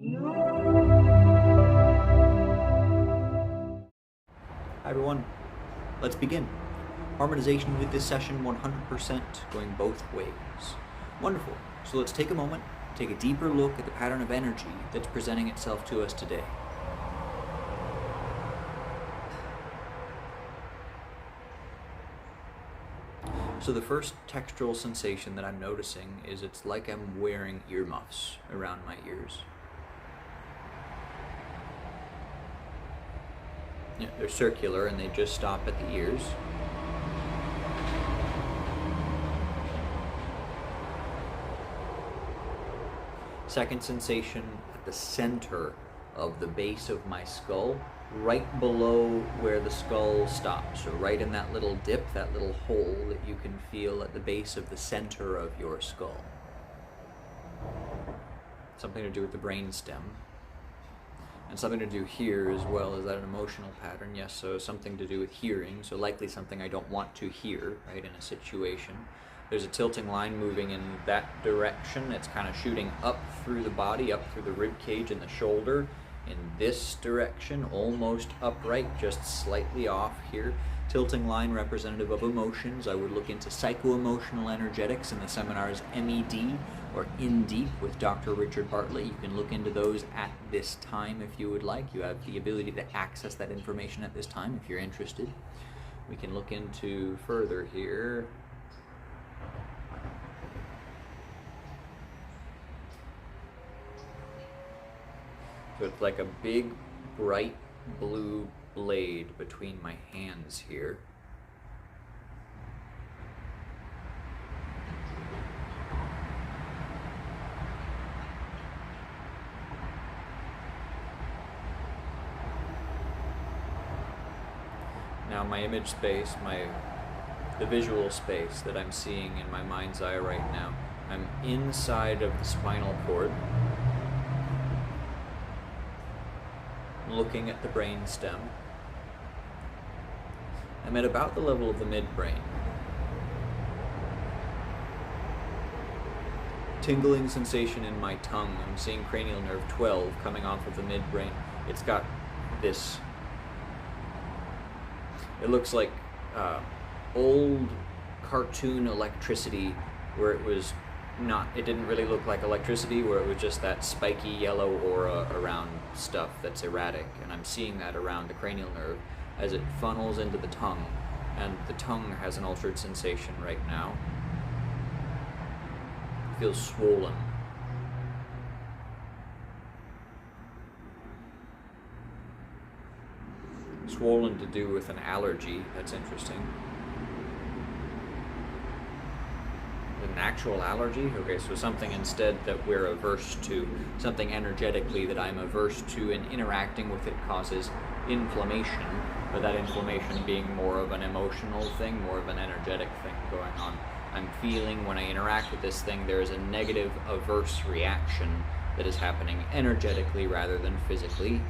Hi everyone, let's begin. Harmonization with this session 100% going both ways. Wonderful, so let's take a moment, take a deeper look at the pattern of energy that's presenting itself to us today. So the first textural sensation that I'm noticing is it's like I'm wearing earmuffs around my ears. Yeah, they're circular and they just stop at the ears. Second sensation at the center of the base of my skull, right below where the skull stops. So right in that little dip, that little hole that you can feel at the base of the center of your skull. Something to do with the brainstem. And something to do here as well. Is that an emotional pattern? Yes, so something to do with hearing. So likely something I don't want to hear, right, in a situation. There's a tilting line moving in that direction. It's kind of shooting up through the body, up through the rib cage and the shoulder. In this direction, almost upright, just slightly off here. Tilting line representative of emotions. I would look into psycho-emotional energetics in the seminars MED or In Deep with Dr. Richard Bartlett. You can look into those at this time if you would like. You have the ability to access that information at this time if you're interested. We can look into further here. So it's like a big, bright blue blade between my hands here. Now my image space, the visual space that I'm seeing in my mind's eye right now, I'm inside of the spinal cord, looking at the brain stem. I'm at about the level of the midbrain. Tingling sensation in my tongue. I'm seeing cranial nerve 12 coming off of the midbrain. It's got this, it looks like old cartoon electricity where it was not, it didn't really look like electricity, where it was just that spiky yellow aura around stuff that's erratic, and I'm seeing that around the cranial nerve as it funnels into the tongue, and the tongue has an altered sensation right now. It feels swollen. Swollen to do with an allergy. That's interesting. An actual allergy? Okay, so something instead that we're averse to, something energetically that I'm averse to, and interacting with it causes inflammation, but that inflammation being more of an emotional thing, more of an energetic thing going on. I'm feeling when I interact with this thing, there is a negative averse reaction that is happening energetically rather than physically.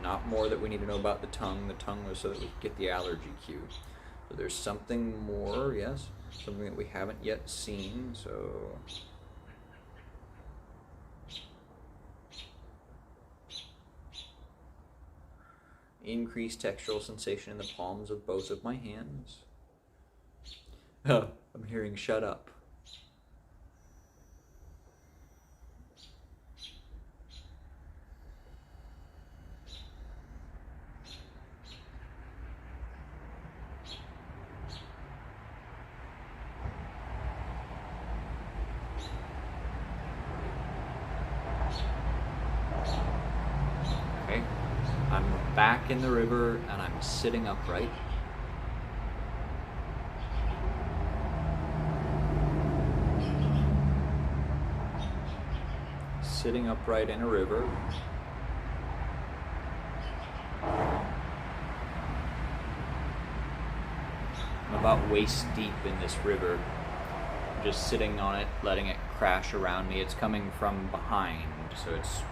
Not more that we need to know about the tongue. The tongue was so that we could get the allergy cue. So there's something more, yes, something that we haven't yet seen, so... Increased textural sensation in the palms of both of my hands. Oh, I'm hearing shut up. I'm back in the river and I'm sitting upright. Sitting upright in a river. I'm about waist deep in this river. just sitting on it, letting it crash around me. It's coming from behind, so it's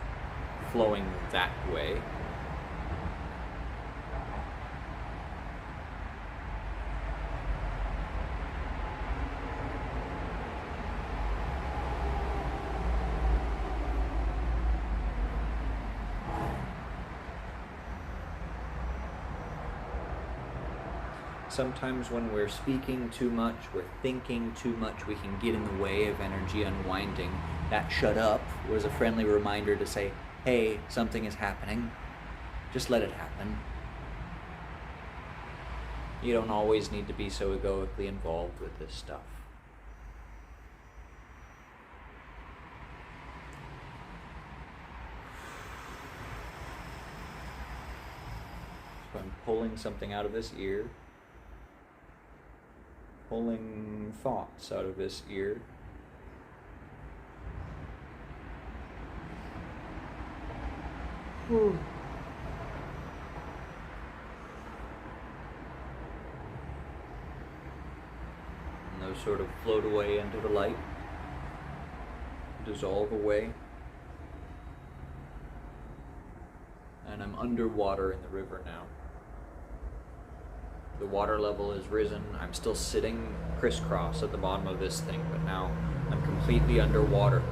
flowing that way. Sometimes when we're speaking too much, we're thinking too much, we can get in the way of energy unwinding. That shut up was a friendly reminder to say, hey, something is happening. Just let it happen. You don't always need to be so egoically involved with this stuff. So I'm pulling something out of this ear. Pulling thoughts out of this ear. And those sort of float away into the light, dissolve away. And I'm underwater in the river now. The water level has risen. I'm still sitting crisscross at the bottom of this thing, but now I'm completely underwater.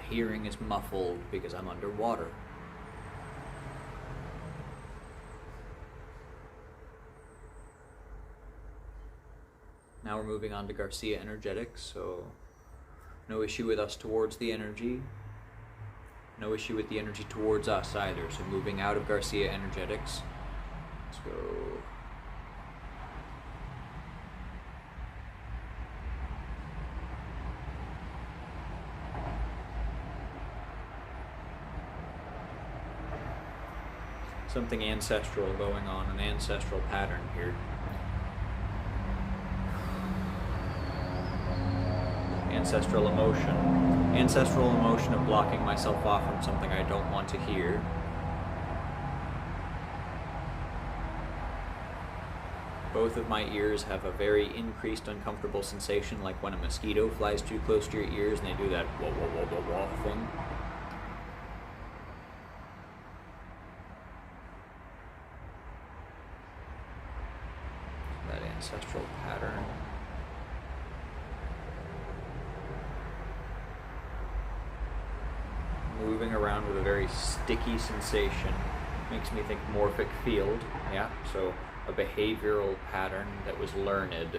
Hearing is muffled because I'm underwater. Now we're moving on to Garcia Ennergetics, so no issue with us towards the energy. No issue with the energy towards us either. So moving out of Garcia Ennergetics. Let's go. Something ancestral going on, an ancestral pattern here. Ancestral emotion. Ancestral emotion of blocking myself off from something I don't want to hear. Both of my ears have a very increased uncomfortable sensation, like when a mosquito flies too close to your ears and they do that wah wah wah wah wah thing. That ancestral pattern. Moving around with a very sticky sensation. Makes me think morphic field. Yeah, so a behavioral pattern that was learned,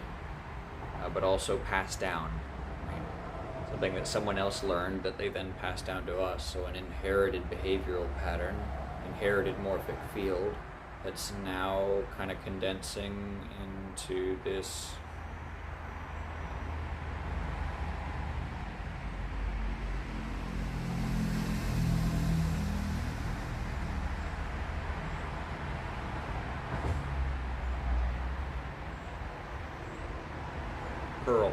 but also passed down. Right? Something that someone else learned that they then passed down to us. So an inherited behavioral pattern, inherited morphic field, that's now kind of condensing into this pearl.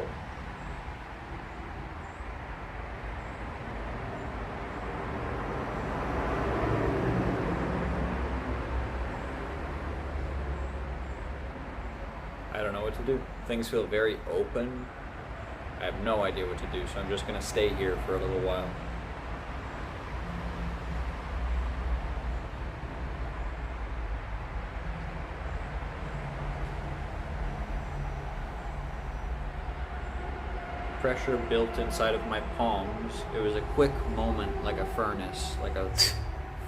I don't know what to do. Things feel very open. I have no idea what to do, so I'm just going to stay here for a little while. Pressure built inside of my palms. It was a quick moment, like a furnace, like a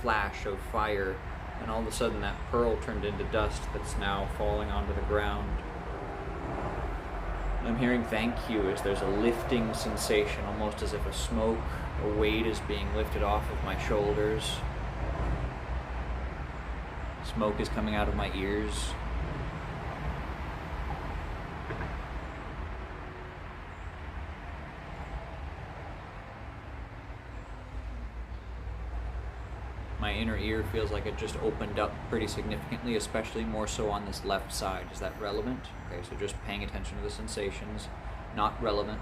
flash of fire, and all of a sudden that pearl turned into dust that's now falling onto the ground. And I'm hearing thank you as there's a lifting sensation, almost as if a weight is being lifted off of my shoulders. Smoke is coming out of my ears. My inner ear feels like it just opened up pretty significantly, especially more so on this left side. Is that relevant? Okay, so just paying attention to the sensations, not relevant.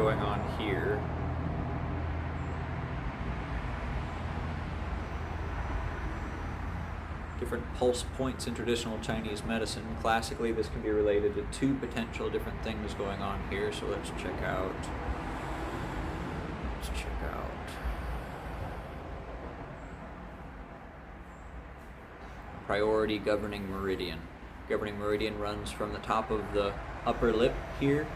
going on here. Different pulse points in traditional Chinese medicine. Classically, this can be related to two potential different things going on here. So let's check out. Priority governing meridian. Governing meridian runs from the top of the upper lip here,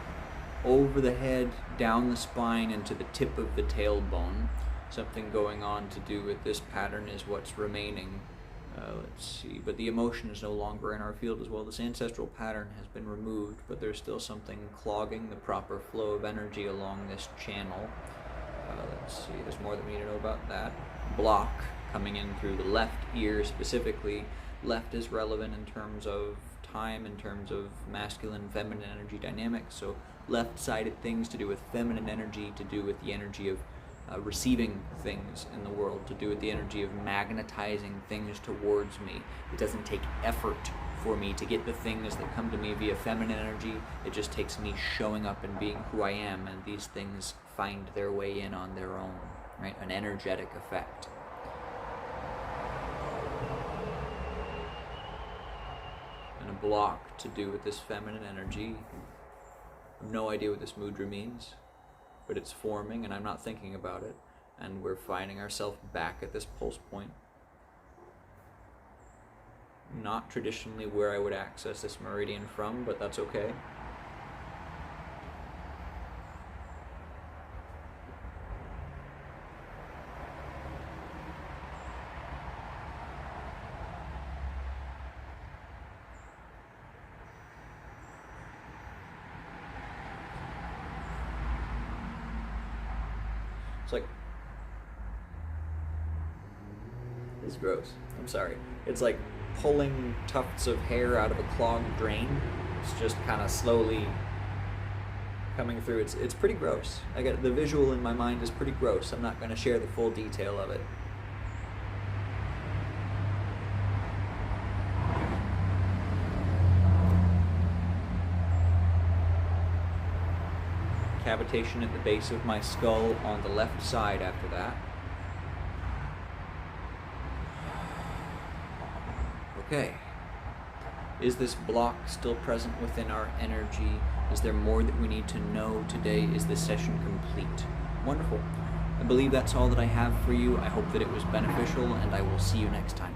over the head, down the spine, into the tip of the tailbone. Something going on to do with this pattern is what's remaining. Let's see, but the emotion is no longer in our field as well. This ancestral pattern has been removed, but there's still something clogging the proper flow of energy along this channel. Let's see, there's more that we need to know about that. Block coming in through the left ear specifically. Left is relevant in terms of time, in terms of masculine, feminine energy dynamics. So left-sided things to do with feminine energy, to do with the energy of receiving things in the world, to do with the energy of magnetizing things towards me. It doesn't take effort for me to get the things that come to me via feminine energy. It just takes me showing up and being who I am, and these things find their way in on their own, right? An energetic effect. And a block to do with this feminine energy. I have no idea what this mudra means, but it's forming and I'm not thinking about it, and we're finding ourselves back at this pulse point. Not traditionally where I would access this meridian from, but that's okay. It's like, it's gross. I'm sorry. It's like pulling tufts of hair out of a clogged drain. It's just kind of slowly coming through. It's pretty gross. I get the visual in my mind is pretty gross. I'm not going to share the full detail of it. Cavitation at the base of my skull on the left side after that. Okay. Is this block still present within our energy? Is there more that we need to know today? Is this session complete? Wonderful. I believe that's all that I have for you. I hope that it was beneficial, and I will see you next time.